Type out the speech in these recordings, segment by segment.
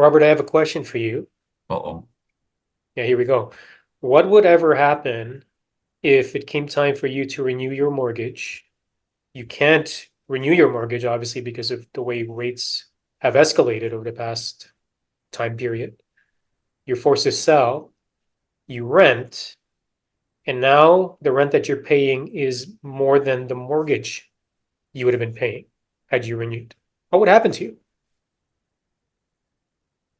Robert, I have a question for you. Uh-oh. Yeah, here we go. What would ever happen if it came time for you to renew your mortgage? You can't renew your mortgage, obviously, because of the way rates have escalated over the past time period. You're forced to sell, you rent, and now the rent that you're paying is more than the mortgage you would have been paying had you renewed. What would happen to you?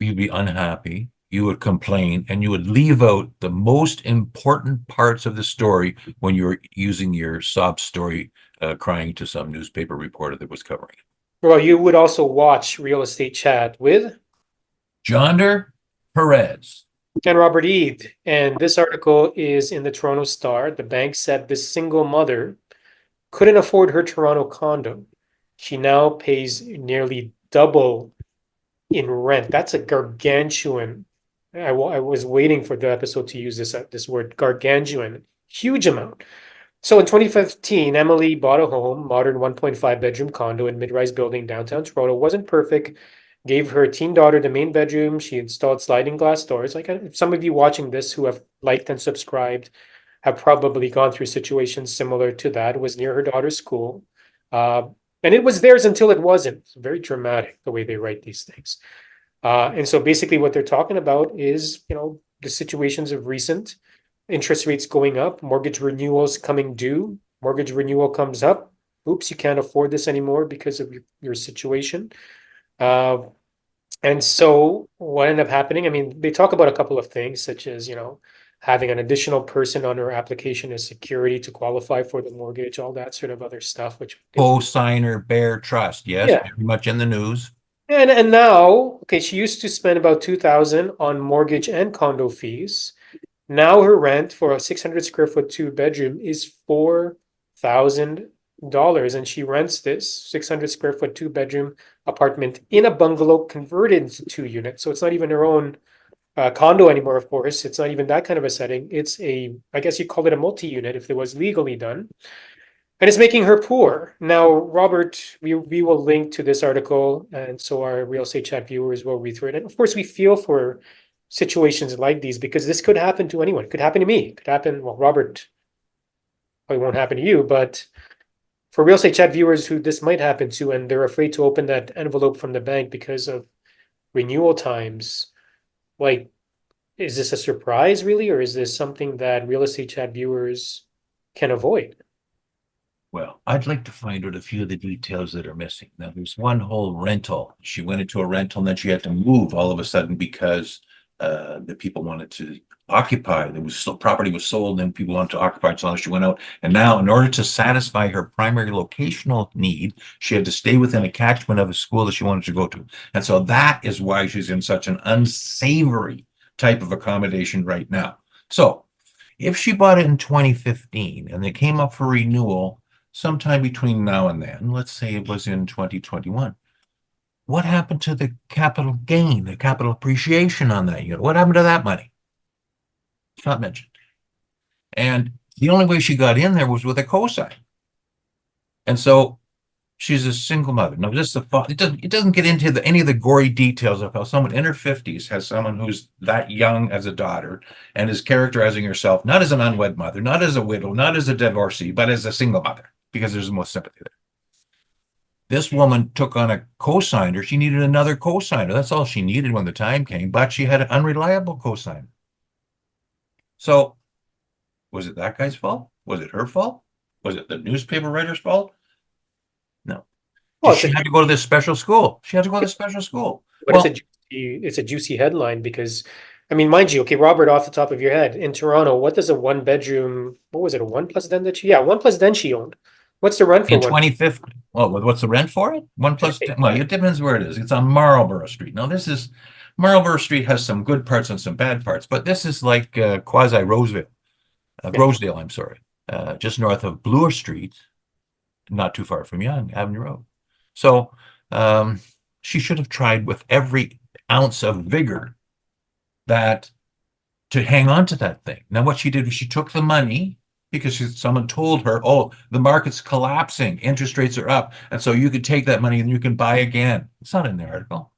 You'd be unhappy, you would complain, and you would leave out the most important parts of the story when you were using your sob story, crying to some newspaper reporter that was covering it. Well, you would also watch Real Estate Chat with Jonder Perez. and Robert Eade. And this article is in the Toronto Star. The bank said this single mother couldn't afford her Toronto condo. She now pays nearly double in rent. That's a gargantuan. I was waiting for the episode to use this word gargantuan, huge amount. So in 2015, Emily bought a home, modern 1.5 bedroom condo in mid-rise building downtown Toronto. Wasn't perfect. Gave her teen daughter the main bedroom. She installed sliding glass doors. Like some of you watching this who have liked and subscribed have probably gone through situations similar to that. It was near her daughter's school. Uh, and it was theirs until it wasn't. It's very dramatic the way they write these things. And so basically what they're talking about is, the situations of recent interest rates going up, mortgage renewals coming due, mortgage renewal comes up. Oops, you can't afford this anymore because of your situation. Uh, and so what ended up happening, I mean, they talk about a couple of things, such as, having an additional person on her application as security to qualify for the mortgage, all that sort of other stuff, which Co-signer bear trust. Yes, yeah. very much in the news. And now, okay, she used to spend about 2,000 on mortgage and condo fees. Now her rent for a 600 square foot two bedroom is $4,000, and she rents this 600 square foot two bedroom apartment in a bungalow converted into two units. So it's not even her own condo anymore, of course. It's not even that kind of a setting. I guess you call it a multi-unit if it was legally done. And it's making her poor. Now, Robert, we will link to this article, and so our Real Estate Chat viewers will read through it. And of course, we feel for situations like these because this could happen to anyone. It could happen to me. It could happen, well, Robert, probably won't happen to you, but for Real Estate Chat viewers who this might happen to, and they're afraid to open that envelope from the bank because of renewal times, like, is this a surprise really, or is this something that Real Estate Chat viewers can avoid? Well, I'd like to find out a few of the details that are missing. Now, there's one whole rental. She went into a rental and then she had to move all of a sudden because the people wanted to occupy. There was property was sold and people wanted to occupy it. So she went out. And now, in order to satisfy her primary locational need, she had to stay within a catchment of a school that she wanted to go to. And so that is why she's in such an unsavory type of accommodation right now. So if she bought it in 2015 and they came up for renewal sometime between now and then, let's say it was in 2021, what happened to the capital gain, the capital appreciation on that unit? What happened to that money? It's not mentioned. And the only way she got in there was with a cosign. And so she's a single mother. Now, this is it doesn't get into any of the gory details of how someone in her 50s has someone who's that young as a daughter and is characterizing herself not as an unwed mother, not as a widow, not as a divorcee, but as a single mother, because there's the most sympathy there. This woman took on a cosigner. She needed another cosigner. That's all she needed when the time came, but she had an unreliable cosigner. So was it that guy's fault? Was it her fault? Was it the newspaper writer's fault? No. Well, She had to go to this special school. She had to go to this special school. but Well, it's a juicy headline because, I mean, mind you, okay, Robert, off the top of your head, in Toronto, what does a one bedroom, what was it, a one plus den that yeah, one plus den she owned. What's the rent for in one? 2050, well, what's the rent for it? One plus 10. Well, it depends where it is. It's on Marlborough Street. Now, Marlborough Street has some good parts and some bad parts, but this is like quasi Yeah. Rosedale, I'm sorry, just north of Bloor Street, not too far from Yonge Avenue Road. So she should have tried with every ounce of vigor that to hang on to that thing. Now, what she did was she took the money because someone told her, oh, the market's collapsing, interest rates are up, and so you could take that money and you can buy again. It's not in the article.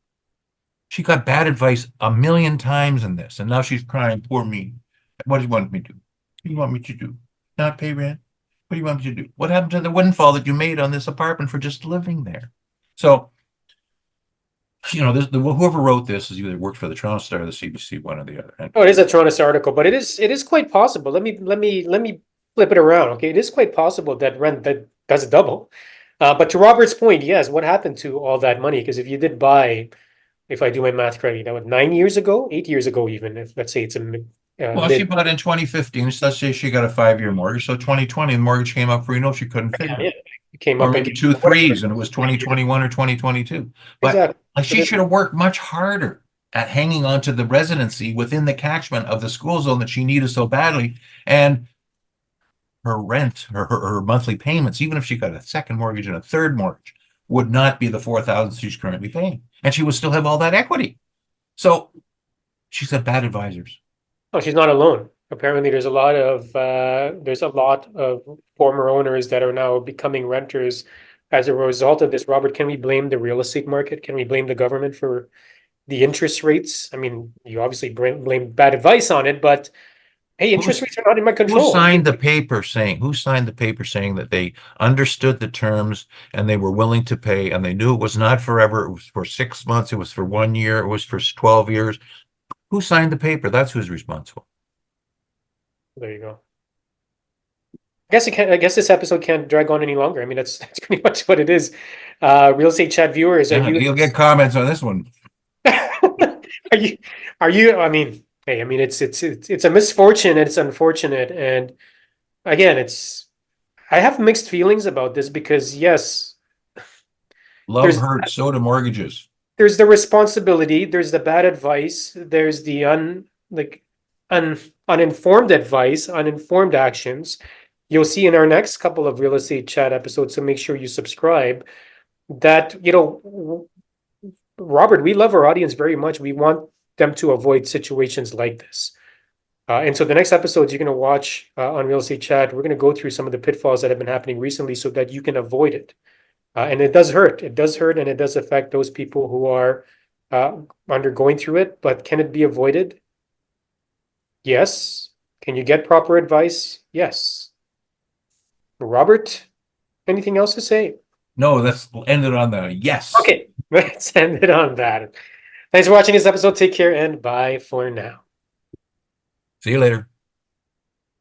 She got bad advice a million times in this, and now she's crying, poor me. What do you want me to do? What do you want me to do? Not pay rent? What do you want me to do? What happened to the windfall that you made on this apartment for just living there? So, whoever wrote this has either worked for the Toronto Star or the CBC, one or the other. And Oh, it is a Toronto article, but it is quite possible. Let me flip it around. Okay, it is quite possible that rent that does double. But to Robert's point, yes, what happened to all that money? Because if you did buy, if I do my math correctly, that was 9 years ago, 8 years ago, even if let's say it's a well, she mid. bought in 2015. So let's say she got a 5-year mortgage. So 2020, the mortgage came up for renewal. She couldn't Yeah, figure yeah, it. it came Or up maybe again. two Whatever. threes, and it was 2021 or 2022. But Exactly. So she should have worked much harder at hanging on to the residency within the catchment of the school zone that she needed so badly. And her rent, her monthly payments, even if she got a second mortgage and a third mortgage, would not be the 4,000 she's currently paying. And she would still have all that equity. So she's had bad advisors. Oh, she's not alone. Apparently, there's a lot of former owners that are now becoming renters as a result of this. Robert, can we blame the real estate market? Can we blame the government for the interest rates? I mean, you obviously blame bad advice on it, but hey, interest Who's rates are not in my Who control. signed the paper saying that they understood the terms and they were willing to pay and they knew it was not forever, it was for 6 months, it was for 1 year, it was for 12 years. Who signed the paper? That's who's responsible. There you go. I guess this episode can't drag on any longer. I mean, that's pretty much what it is. Real estate chat viewers, are Yeah, you you'll get comments on this one. are you I mean, hey, I mean it's a misfortune and it's unfortunate. And again, I have mixed feelings about this because yes, Love there's hurts, so do mortgages. there's the responsibility, there's the bad advice, there's the uninformed advice, uninformed actions. You'll see in our next couple of real estate chat episodes, so make sure you subscribe. That, Robert, we love our audience very much. We want them to avoid situations like this. And so the next episodes you're going to watch on Real Estate Chat, we're going to go through some of the pitfalls that have been happening recently so that you can avoid it. And it does hurt. It does hurt, and it does affect those people who are undergoing through it. But can it be avoided? Yes. Can you get proper advice? Yes. Robert, anything else to say? No, let's end it on the yes. Okay, let's end it on that. Thanks for watching this episode. Take care and bye for now. See you later.